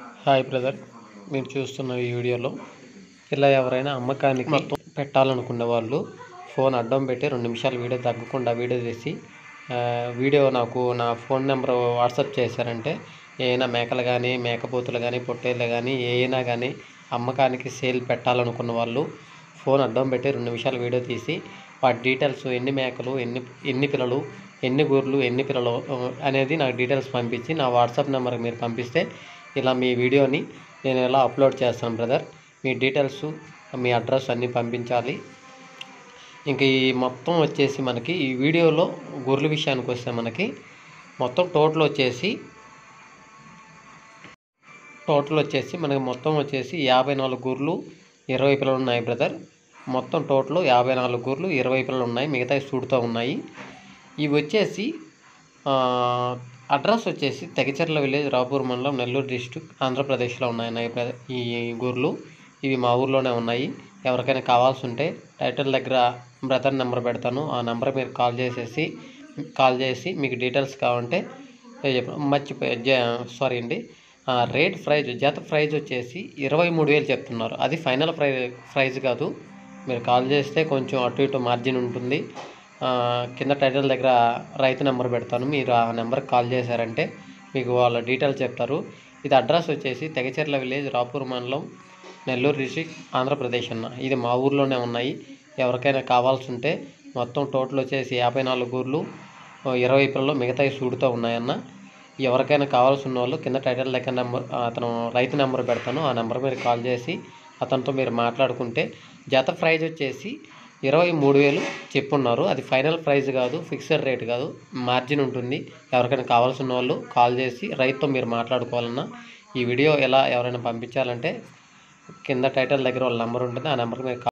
Hi brother, మీరు చూస్తున్న ఈ వీడియోలో ఇలా ఎవరైనా అమ్మకానికి మొత్తం పెట్టాలనుకునే వాళ్ళు ఫోన్ అడ్డం పెట్టి 2 నిమిషాలు వీడియో తగ్గకుండా వీడియో తీసి వీడియో నాకు నా ఫోన్ నెంబర్ వాట్సాప్ చేశారంటే ఏమైనా మేకలు కానీ మేకపోతులు కానీ పొట్టేళ్ళు కానీ ఏమైనా కానీ అమ్మకానికి సేల్ పెట్టాలనుకున్న వాళ్ళు ఫోన్ అడ్డం పెట్టి 2 నిమిషాలు వీడియో తీసి వాటి డీటెయిల్స్ ఎన్ని మేకలు ఎన్ని పిల్లలు ఎన్ని గూర్లు ఎన్ని పిల్లలు అనేది నాకు డీటెయిల్స్ పంపించి నా వాట్సాప్ నెంబర్కి మీరు పంపిస్తే ఇలా మీ వీడియోని నేను ఎలా అప్లోడ్ చేస్తాను బ్రదర్. మీ డీటెయిల్స్ మీ అడ్రస్ అన్నీ పంపించాలి. ఇంక ఈ మొత్తం వచ్చేసి మనకి ఈ వీడియోలో గొర్రెల విషయానికి వస్తే మనకి మొత్తం టోటల్ వచ్చేసి మనకి మొత్తం వచ్చేసి 54 గొర్రెలు 20 పిల్లలు ఉన్నాయి బ్రదర్. మొత్తం టోటల్ 54 గొర్రెలు 20 పిల్లలు ఉన్నాయి, మిగతాయి సూడుతూ ఉన్నాయి. ఇవి వచ్చేసి అడ్రస్ వచ్చేసి తెగచెర్ల విలేజ్, రాపూర్ మండలం, నెల్లూరు డిస్ట్రిక్ట్, ఆంధ్రప్రదేశ్లో ఉన్నాయి ఈ గొర్రెలు. ఇవి మా ఊర్లోనే ఉన్నాయి. ఎవరికైనా కావాల్సి ఉంటే టైటిల్ దగ్గర బ్రదర్ నెంబర్ పెడతాను, ఆ నెంబర్ మీరు కాల్ చేసి మీకు డీటెయిల్స్ కావాలంటే రేట్ జత ప్రైజ్ వచ్చేసి 23,000 చెప్తున్నారు. అది ఫైనల్ ప్రైజ్ కాదు. మీరు కాల్ చేస్తే కొంచెం అటు ఇటు మార్జిన్ ఉంటుంది. కింద టైటిల్ దగ్గర రైతు నెంబర్ పెడతాను, మీరు ఆ నెంబర్కి కాల్ చేశారంటే మీకు వాళ్ళ డీటెయిల్స్ చెప్తారు. ఇది అడ్రస్ వచ్చేసి తెగచెర్ల విలేజ్, రాపూర్ మండలం, నెల్లూరు డిస్ట్రిక్ట్, ఆంధ్రప్రదేశ్ అన్న. ఇది మా ఊర్లోనే ఉన్నాయి. ఎవరికైనా కావాల్సి ఉంటే మొత్తం టోటల్ వచ్చేసి 54 గూర్లు 20 పిల్లలు, మిగతాయి సూడుతూ ఉన్నాయన్న. ఎవరికైనా కావాల్సిన వాళ్ళు కింద టైటిల్ దగ్గర రైతు నెంబర్ పెడతాను, ఆ నెంబర్ మీరు కాల్ చేసి అతనితో మీరు మాట్లాడుకుంటే జత ప్రైజ్ వచ్చేసి 23,000 చెప్పున్నారు. అది ఫైనల్ ప్రైజ్ కాదు, ఫిక్స్డ్ రేట్ కాదు, మార్జిన్ ఉంటుంది. ఎవరికైనా కావాల్సిన వాళ్ళు కాల్ చేసి రైతుతో మీరు మాట్లాడుకోవాలన్నా. ఈ వీడియో ఎలా ఎవరైనా పంపించాలంటే కింద టైటిల్ దగ్గర వాళ్ళ నెంబర్ ఉంటుంది, ఆ నెంబర్కి మీరు